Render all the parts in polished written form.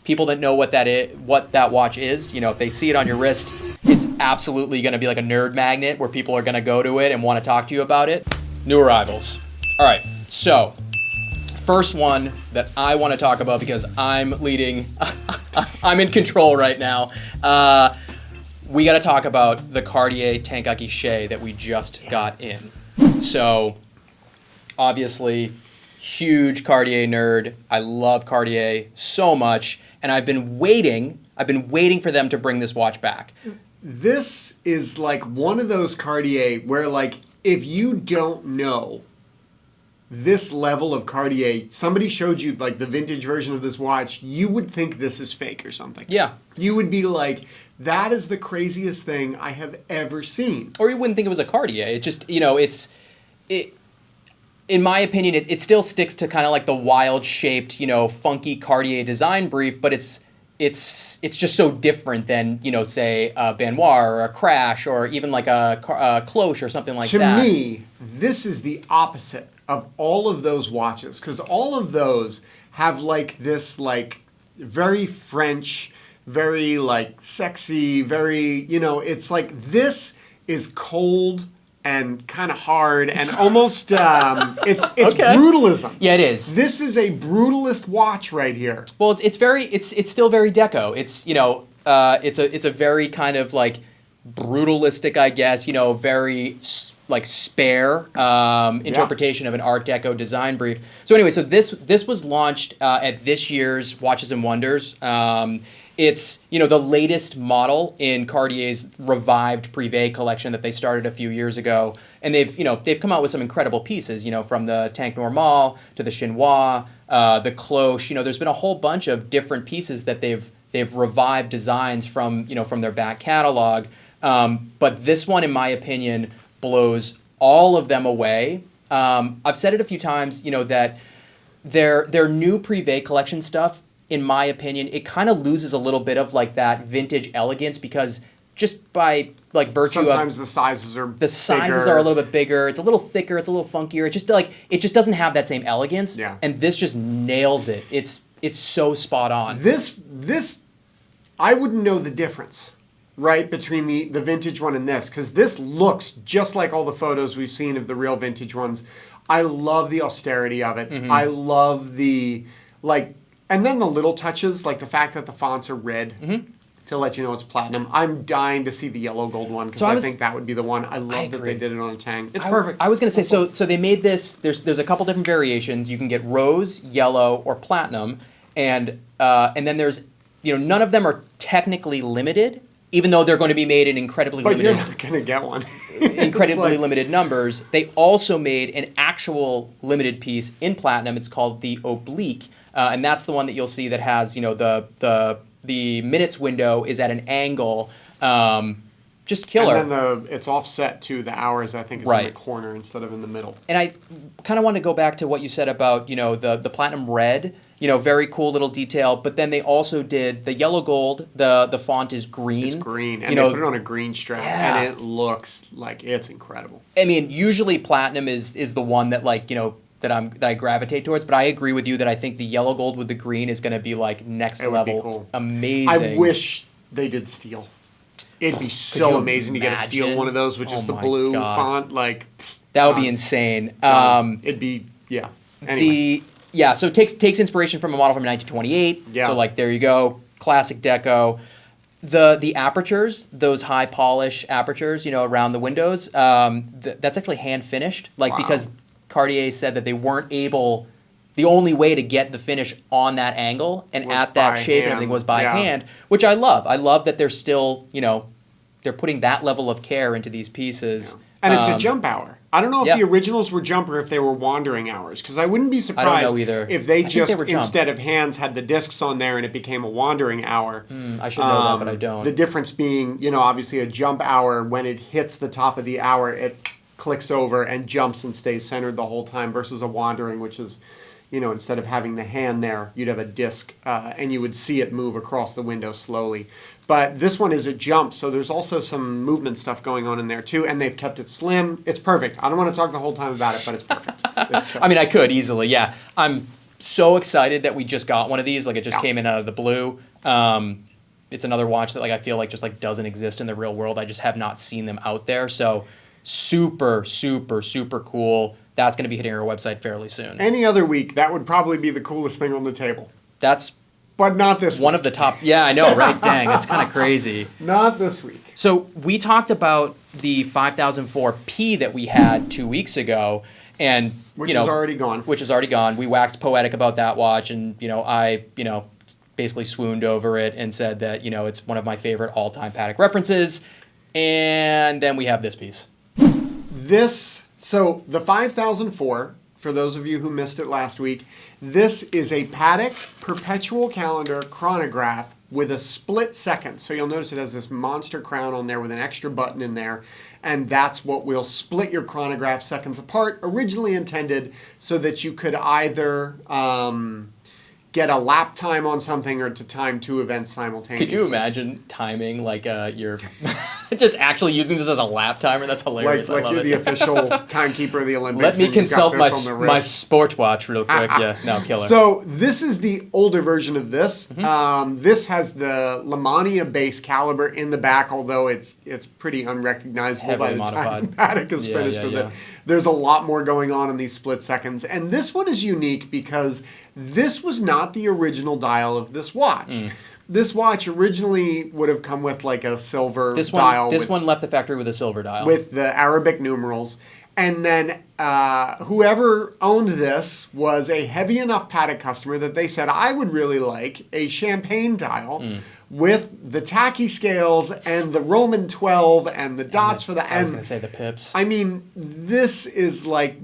people that know what that watch is, you know, if they see it on your wrist, it's absolutely going to be like a nerd magnet where people are going to go to it and want to talk to you about it. New arrivals. All right, so first one that I want to talk about because I'm leading, I'm in control right now. We got to talk about the Cartier Tank à Guichet that we just got in. So obviously, huge Cartier nerd. I love Cartier so much, and I've been waiting for them to bring this watch back. This is like one of those Cartier where, like, if you don't know this level of Cartier, somebody showed you like the vintage version of this watch, you would think this is fake or something. Yeah. You would be like, that is the craziest thing I have ever seen. Or you wouldn't think it was a Cartier. It just, you know, in my opinion, it still sticks to kind of like the wild-shaped, you know, funky Cartier design brief, but it's just so different than, you know, say a Benoit or a Crash or even like a Cloche or something like that. To me, this is the opposite of all of those watches, because all of those have like this like very French, very like sexy, very, you know, it's like this is cold and kind of hard and almost it's okay. Brutalism. Yeah, it is. This is a brutalist watch right here. Well, it's still very deco. It's, you know, it's a very kind of like brutalistic, I guess, you know, very like spare interpretation of an Art Deco design brief. So anyway, so this was launched at this year's Watches and Wonders. It's, you know, the latest model in Cartier's revived Privé collection that they started a few years ago, and they've come out with some incredible pieces, you know, from the Tank Normal to the Chinois, the Cloche. You know, there's been a whole bunch of different pieces that they've revived designs from, you know, from their back catalog. But this one, in my opinion, blows all of them away. I've said it a few times, you know, that their new Privé collection stuff, in my opinion, it kind of loses a little bit of like that vintage elegance because just by like virtue sometimes of the sizes are a little bit bigger. It's a little thicker. It's a little funkier. It just doesn't have that same elegance. Yeah. And this just nails it. It's so spot on. This I wouldn't know the difference, right, between the vintage one and this, because this looks just like all the photos we've seen of the real vintage ones. I love the austerity of it. Mm-hmm. I love the like. And then the little touches, like the fact that the fonts are red to let you know it's platinum. I'm dying to see the yellow gold one because I think that would be the one. I love that they did it on a Tang. It's perfect. I was going to say, so they made this, there's a couple different variations. You can get rose, yellow, or platinum. And then there's, you know, none of them are technically limited, even though they're going to be made in incredibly limited. But you're not going to get one. Incredibly limited numbers. They also made an actual limited piece in platinum. It's called the Oblique, and that's the one that you'll see that has, you know, the minutes window is at an angle. Just killer. And then it's offset to the hours, I think, is in the corner instead of in the middle. And I kind of want to go back to what you said about, you know, the platinum red. You know, very cool little detail. But then they also did the yellow gold. The font is green. It's green, and they put it on a green strap, and it looks like it's incredible. I mean, usually platinum is the one that, like, you know, that I gravitate towards. But I agree with you that I think the yellow gold with the green is going to be like next level. Be cool. Amazing. I wish they did steel. It'd be so amazing to get a steel one of those with just the blue font. Like that would be insane. It'd be Anyway. So it takes inspiration from a model from 1928. Yeah. So like there you go, classic deco. The apertures, those high polish apertures, you know, around the windows, that's actually hand finished. Like because Cartier said that they weren't able. The only way to get the finish on that angle and at that shape and everything was by hand, which I love. I love that they're still, you know, they're putting that level of care into these pieces. Yeah. And it's a jump hour. I don't know if the originals were jump or if they were wandering hours, because I wouldn't be surprised I don't know either. If they just, instead of hands, had the discs on there and it became a wandering hour. I should know that, but I don't. The difference being, you know, obviously a jump hour, when it hits the top of the hour, it clicks over and jumps and stays centered the whole time, versus a wandering, which is, you know, instead of having the hand there, you'd have a disc, and you would see it move across the window slowly. But this one is a jump, so there's also some movement stuff going on in there too, and they've kept it slim. It's perfect. I don't want to talk the whole time about it, but it's perfect. I mean, I could easily, yeah. I'm so excited that we just got one of these. Like, it just came in out of the blue. It's another watch that, like, I feel like just, like, doesn't exist in the real world. I just have not seen them out there. So super, super, super cool. That's going to be hitting our website fairly soon. Any other week, that would probably be the coolest thing on the table. That's but not this one week. of the top. Yeah, I know, right? Dang, it's kind of crazy. Not this week. So we talked about the 5004P that we had 2 weeks ago, and which is already gone. Which is already gone. We waxed poetic about that watch, and I basically swooned over it and said that it's one of my favorite all-time Patek references. And then we have this piece. So the 5004. For those of you who missed it last week, this is a Patek perpetual calendar chronograph with a split second. So you'll notice it has this monster crown on there with an extra button in there. And that's what will split your chronograph seconds apart, originally intended so that you could either get a lap time on something or to time two events simultaneously. Could you imagine timing like your just actually using this as a lap timer? That's hilarious. Like I love you're it. the official timekeeper of the Olympics. Let me consult my sport watch real quick. Yeah, no, killer. So this is the older version of this. Mm-hmm. This has the Lamania base caliber in the back, although it's pretty unrecognizable Heavily by the modified. time Patek is finished with it. There's a lot more going on in these split seconds. And this one is unique because this was not the original dial of this watch. This watch originally would have come with like a silver dial. This one left the factory with a silver dial. With the Arabic numerals. And then whoever owned this was a heavy enough Patek customer that they said, I would really like a champagne dial with the tacky scales and the Roman 12 and the dots for the M. I was going to say the pips. I mean, this is like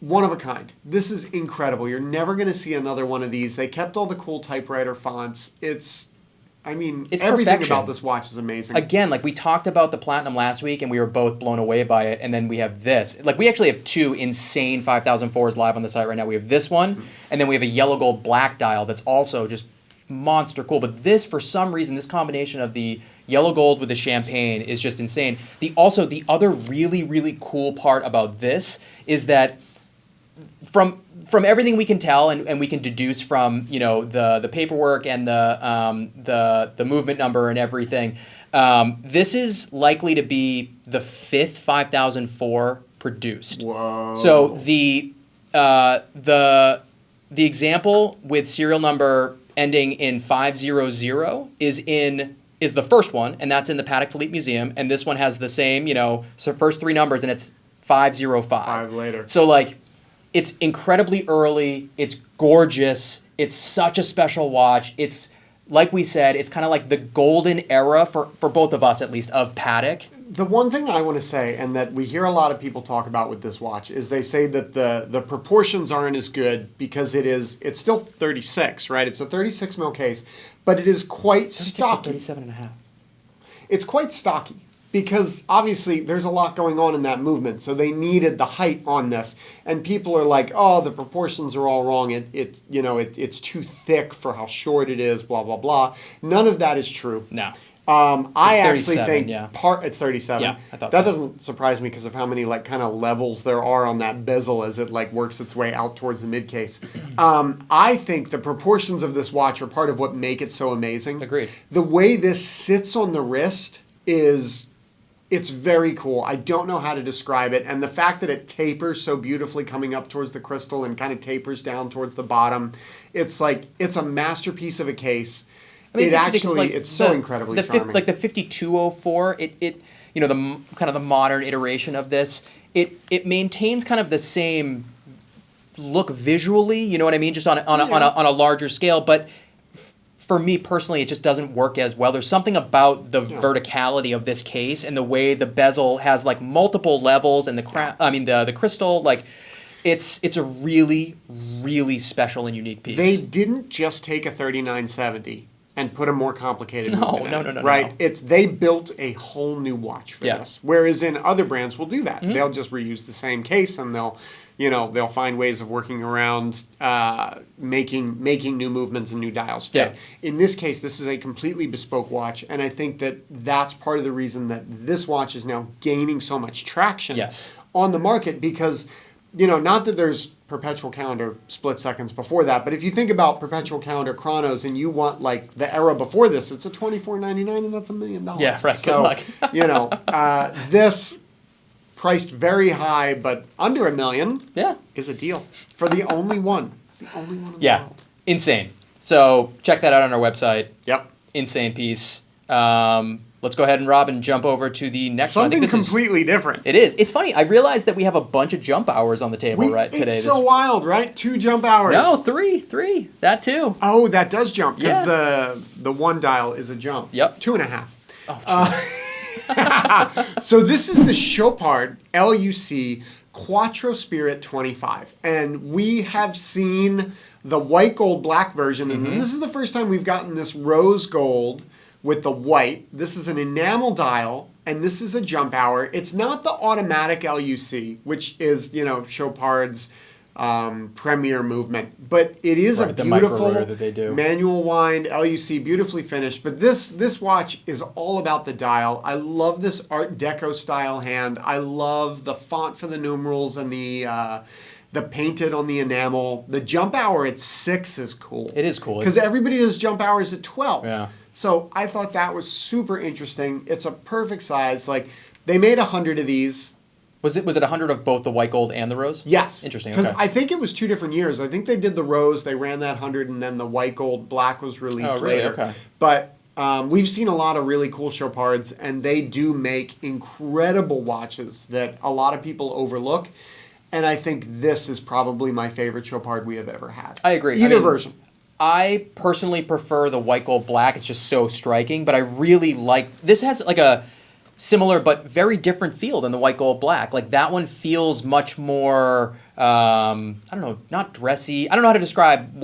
one of a kind. This is incredible. You're never going to see another one of these. They kept all the cool typewriter fonts. It's everything perfection. about this watch is amazing. Again, like we talked about the Platinum last week, and we were both blown away by it. And then we have this. Like we actually have two insane 5004s live on the site right now. We have this one, and then we have a yellow gold black dial that's also just monster cool. But this, for some reason, this combination of the yellow gold with the champagne is just insane. The other really, really cool part about this is that from everything we can tell and we can deduce from the paperwork and the movement number and everything, this is likely to be the fifth 5004 produced. Whoa! So the example with serial number ending in 500 is the first one, and that's in the Patek Philippe Museum. And this one has the same first three numbers, and it's 505. 5 later. So like. It's incredibly early. It's gorgeous. It's such a special watch. It's, like we said, it's kind of like the golden era for both of us, at least, of Patek. The one thing I want to say, and that we hear a lot of people talk about with this watch, is they say that the proportions aren't as good because it's still 36, right? It's a 36 mil case, but it is quite stocky. 37 and a half. It's quite stocky. Because obviously there's a lot going on in that movement, so they needed the height on this, and people are like, "Oh, the proportions are all wrong. It's too thick for how short it is." Blah blah blah. None of that is true. No. I actually think it's 37. Yeah, I thought that doesn't surprise me because of how many like kind of levels there are on that bezel as it like works its way out towards the mid case. I think the proportions of this watch are part of what make it so amazing. Agreed. The way this sits on the wrist is. It's very cool. I don't know how to describe it. And the fact that it tapers so beautifully coming up towards the crystal and kind of tapers down towards the bottom, it's a masterpiece of a case. I mean, it's so incredibly charming. Like the 5204, the kind of the modern iteration of this, it maintains kind of the same look visually, you know what I mean? Just on a larger scale, but for me personally, it just doesn't work as well. There's something about the verticality of this case and the way the bezel has like multiple levels and the crystal, like it's a really, really special and unique piece. They didn't just take a 3970 and put a more complicated movement in it, right? No. They built a whole new watch for this. Whereas in other brands will do that. Mm-hmm. They'll just reuse the same case and they'll find ways of working around making new movements and new dials fit. Yeah. In this case, this is a completely bespoke watch, and I think that's part of the reason that this watch is now gaining so much traction on the market because, not that there's perpetual calendar split seconds before that. But if you think about perpetual calendar chronos and you want like the era before this, it's a $24.99 and that's $1 million. Yeah, right. So, Good luck. This priced very high, but under $1 million is a deal for the only one. The only one in the world. Insane. So check that out on our website. Yep. Insane piece. Let's go ahead and, Rob, and jump over to the next one. Something completely different. It is. It's funny. I realized that we have a bunch of jump hours on the table today. It's so wild, right? 2 jump hours. No, three. That too. Oh, that does jump because the one dial is a jump. Yep. 2.5. Oh, jeez. So this is the Chopard L.U.C. Quattro Spirit 25. And we have seen the white gold black version. And this is the first time we've gotten this rose gold with the white. This is an enamel dial, and this is a jump hour. It's not the automatic L.U.C, which is, Chopard's premier movement, but it is a beautiful that they do. manual wind L.U.C, beautifully finished. But this watch is all about the dial. I love this Art Deco style hand. I love the font for the numerals and the painted on the enamel. The jump hour at 6 is cool. It is cool. Because everybody does jump hours at 12. Yeah. So I thought that was super interesting. It's a perfect size. Like, they made 100 of these. Was it 100 of both the white gold and the rose? Yes. Interesting. Because Okay. I think it was 2 different years. I think they did the rose, they ran that 100, and then the white gold black was released later. Okay. But we've seen a lot of really cool Chopards, and they do make incredible watches that a lot of people overlook. And I think this is probably my favorite Chopard we have ever had. I agree. Either version. I personally prefer the white gold black. It's just so striking, but I really like this. Has like a similar but very different feel than the white gold black. Like that one feels much more I don't know, not dressy. I don't know how to describe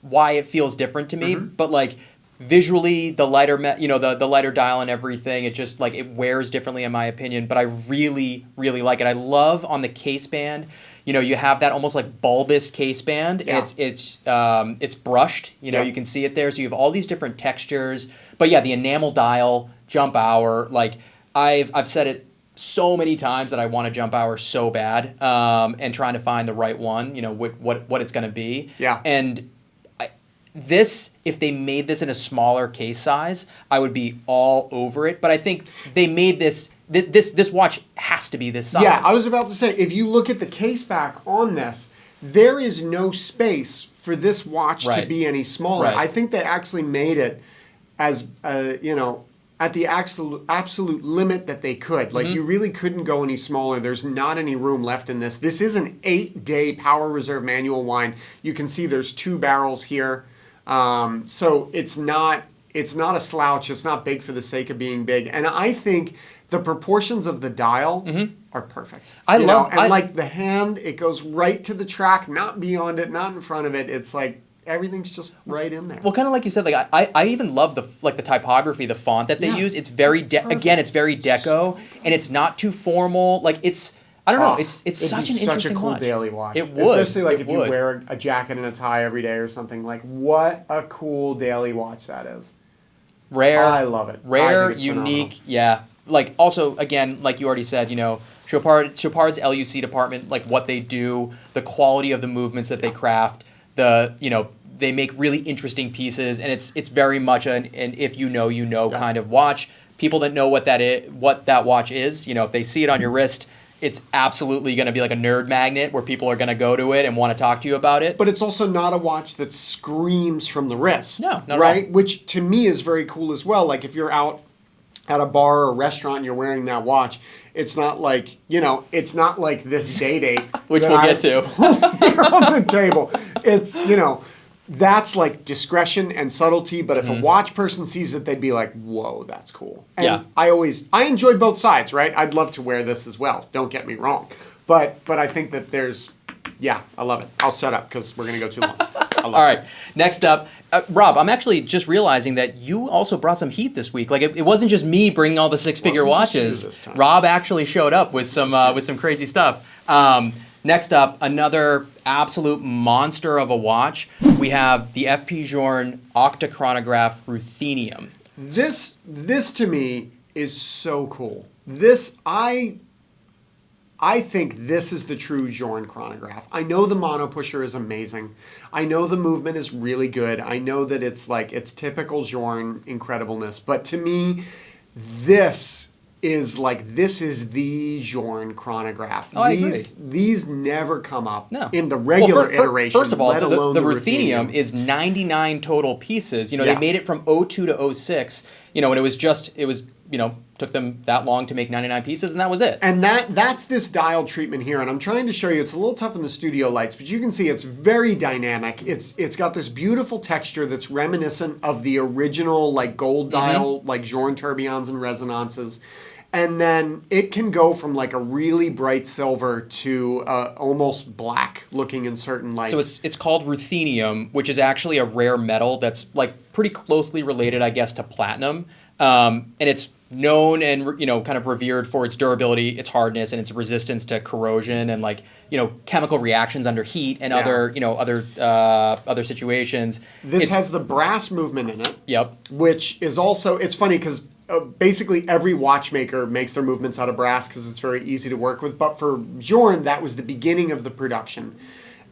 why it feels different to me, but like visually the lighter the lighter dial and everything, it just like it wears differently in my opinion, but I really like it. I love on the case band, you have that almost like bulbous case band. Yeah. It's brushed. You can see it there. So you have all these different textures. But yeah, the enamel dial, jump hour. Like I've said it so many times that I want a jump hour so bad, and trying to find the right one. What it's going to be. Yeah. And if they made this in a smaller case size, I would be all over it. But I think they made this. This watch has to be this size. Yeah, I was about to say, if you look at the case back on this, there is no space for this watch to be any smaller. Right. I think they actually made it as, at the absolute limit that they could. Like, you really couldn't go any smaller. There's not any room left in this. This is an 8-day power reserve manual wind. You can see there's 2 barrels here. So it's not a slouch. It's not big for the sake of being big. And I think the proportions of the dial are perfect. Like the hand, it goes right to the track, not beyond it, not in front of it. It's like everything's just right in there. Well, kind of like you said, like I even love the typography, the font that they use. It's very it's very deco, and it's not too formal. Like I don't know. It's such an interesting watch. Such a cool daily watch. It would, especially like if you wear a jacket and a tie every day or something. Like, what a cool daily watch that is. Rare. I love it. Rare, unique. Phenomenal. Yeah. Like also again, like you already said, Chopard's L.U.C department, like what they do, the quality of the movements that they craft, they make really interesting pieces, and it's very much an if you know kind of watch. People that know what that watch is, if they see it on your wrist, it's absolutely going to be like a nerd magnet where people are going to go to it and want to talk to you about it. But it's also not a watch that screams from the wrist. No, not right? at all. Which to me is very cool as well. Like if you're out at a bar or a restaurant and you're wearing that watch, it's not like, it's not like this date. Which we'll get to. Here on the table. It's, that's like discretion and subtlety, but if a watch person sees it, they'd be like, whoa, that's cool. And I enjoy both sides, right? I'd love to wear this as well. Don't get me wrong. But I think that I love it. I'll shut up because we're going to go too long. All right. Next up, Rob, I'm actually just realizing that you also brought some heat this week. Like it wasn't just me bringing all the 6-figure watches. Rob actually showed up with some crazy stuff. Next up, another absolute monster of a watch. We have the FP Journe Octa Chronograph Ruthenium. This to me is so cool. This I think this is the true Journe chronograph. I know the mono pusher is amazing. I know the movement is really good. I know that it's typical Journe incredibleness. But to me, this is the Journe chronograph. Oh, I agree. These never come up No. in the regular iteration. First of all, let alone the the ruthenium is 99 total pieces. You know, Yeah. they made it from 02 to 06. You know, and it was took them that long to make 99 pieces, and that was it. And that's this dial treatment here, and I'm trying to show you. It's a little tough in the studio lights, but you can see it's very dynamic. It's got this beautiful texture that's reminiscent of the original like gold dial, like Journe tourbillons and resonances. And then it can go from like a really bright silver to almost black looking in certain lights. So it's called ruthenium, which is actually a rare metal that's like pretty closely related, I guess, to platinum. And it's known and kind of revered for its durability, its hardness, and its resistance to corrosion and like chemical reactions under heat and other situations. This has the brass movement in it. Yep. Which is also, it's funny because basically every watchmaker makes their movements out of brass because it's very easy to work with. But for Journe, that was the beginning of the production.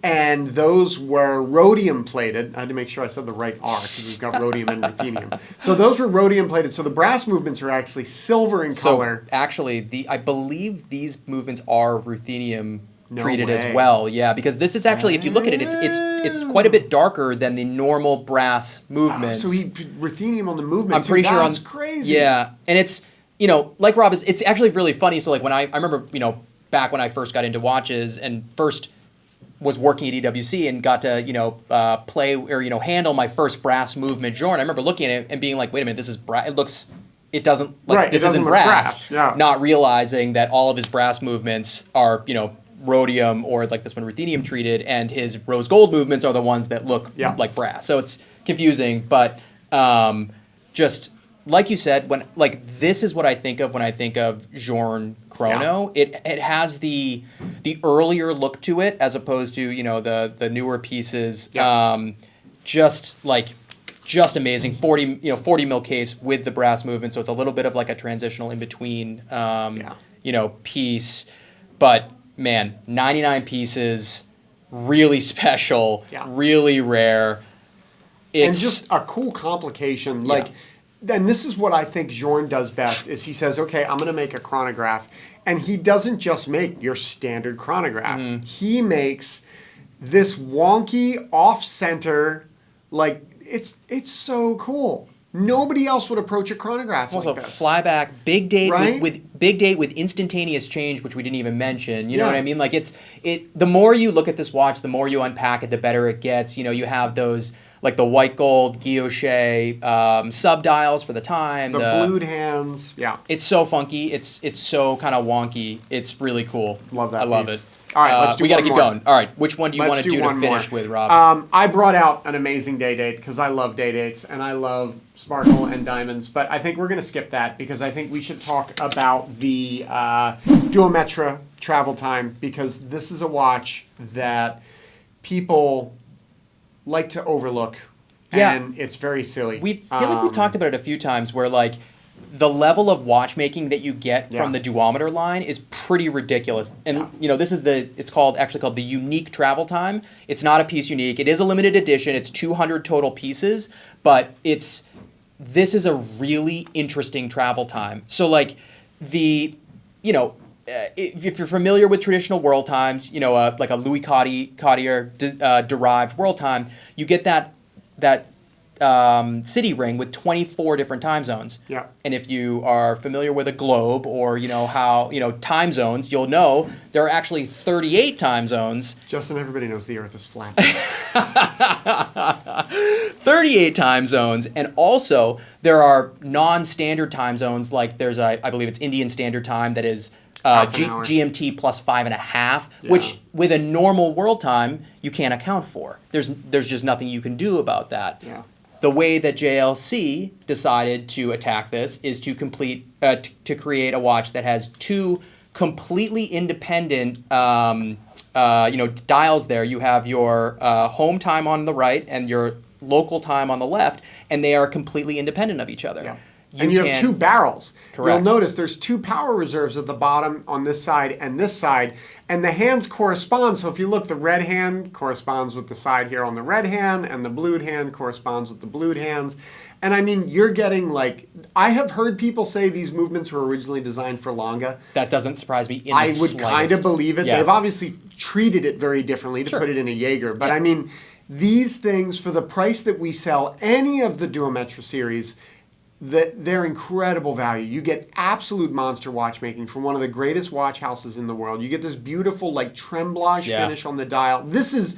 And those were rhodium plated. I had to make sure I said the right R because we've got rhodium and ruthenium. So those were rhodium plated. So the brass movements are actually silver in color. Actually, I believe these movements are ruthenium treated way. as well. Yeah, because this is actually, if you look at it, it's quite a bit darker than the normal brass movements. So he put ruthenium on the movement. I'm pretty sure that's crazy. Yeah, and it's like Rob is. It's actually really funny. So like when I remember back when I first got into watches and first was working at EWC and got to play or handle my first brass movement Journe. I remember looking at it and being like, wait a minute, this is brass. It doesn't like right, this it doesn't isn't look brass. Yeah. Not realizing that all of his brass movements are rhodium or like this one ruthenium treated, and his rose gold movements are the ones that look like brass. So it's confusing, but just like you said, when this is what I think of when I think of Journe chrono. Yeah. It has the earlier look to it as opposed to the newer pieces. Yeah. Just amazing. 40 mil case with the brass movement, so it's a little bit of like a transitional in between piece, but man, 99 pieces, really special, really rare. And just a cool complication. And this is what I think Journe does best, is he says, okay, I'm going to make a chronograph. And he doesn't just make your standard chronograph. Mm-hmm. He makes this wonky, off-center, it's so cool. Nobody else would approach a chronograph like this. Also, flyback, big date right? with big date with instantaneous change, which we didn't even mention. You know what I mean? Like the more you look at this watch, the more you unpack it, the better it gets. You have those like the white gold Guichet sub-dials for the time. The blued hands. Yeah. It's so funky. It's so kind of wonky. It's really cool. Love that. I love it. All right, let's do we got to keep going. All right, which one do you want to do to finish with, Rob? I brought out an amazing day date because I love day dates and I love sparkle and diamonds, but I think we're going to skip that because I think we should talk about the duometre travel time, because this is a watch that people like to overlook, and it's very silly. We feel like we've talked about it a few times where like the level of watchmaking that you get from the duometer line is pretty ridiculous. And this is it's actually called the unique travel time. It's not a piece unique. It is a limited edition. It's 200 total pieces, but this is a really interesting travel time. So like if you're familiar with traditional world times, like a Louis Cartier derived world time, you get that city ring with 24 different time zones. Yeah. And if you are familiar with a globe or how time zones, you'll know there are actually 38 time zones. Justin, everybody knows the Earth is flat. 38 time zones, and also there are non-standard time zones. Like there's I believe it's Indian Standard Time that is GMT plus 5.5, which with a normal world time you can't account for. There's just nothing you can do about that. Yeah. The way that JLC decided to attack this is to create a watch that has two completely independent dials there. You have your home time on the right and your local time on the left, and they are completely independent of each other. Yeah. and you have two barrels. Correct. You'll notice there's two power reserves at the bottom on this side and this side, and the hands correspond. So if you look, the red hand corresponds with the side here on the red hand, and the blued hand corresponds with the blued hands. And I mean, you're getting like, I have heard people say these movements were originally designed for Longa. That doesn't surprise me in the I would slightest. kind of believe it. Yeah. They've obviously treated it very differently to put it in a Jaeger. But I mean, these things, for the price that we sell any of the duometre series, they're incredible value. You get absolute monster watchmaking from one of the greatest watch houses in the world. You get this beautiful like tremblage finish on the dial. This is,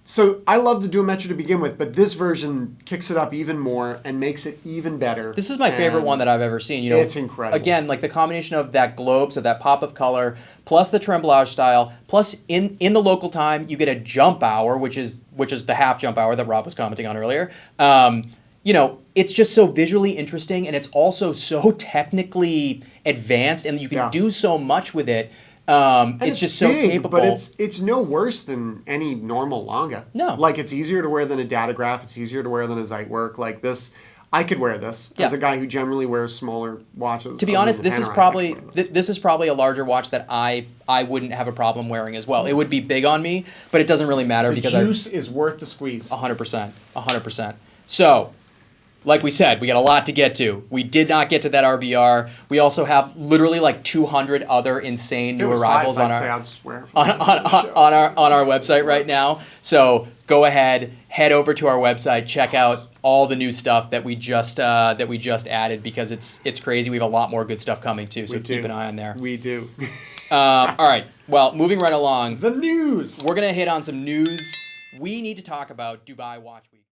so I love the duometre to begin with, but this version kicks it up even more and makes it even better. This is my favorite one that I've ever seen. You know, it's incredible. Again, like the combination of that globe, so that pop of color, plus the tremblage style, plus in the local time you get a jump hour, which is the half jump hour that Rob was commenting on earlier. You know, it's just so visually interesting, and it's also so technically advanced, and you can do so much with it. It's just so big, capable. but it's no worse than any normal Longa. No. Like, it's easier to wear than a datograph. It's easier to wear than a Zeitwerk. Like this, I could wear this as a guy who generally wears smaller watches. To be honest, this is probably a larger watch that I wouldn't have a problem wearing as well. It would be big on me, but it doesn't really matter because the juice is worth the squeeze. 100%, 100%. So, like we said, we got a lot to get to. We did not get to that RBR. We also have literally like 200 other insane new arrivals on our website right now. So go ahead, head over to our website, check out all the new stuff that we just added, because it's crazy. We have a lot more good stuff coming too. So keep an eye on there. We do. All right. Well, moving right along. The news. We're gonna hit on some news. We need to talk about Dubai Watch Week.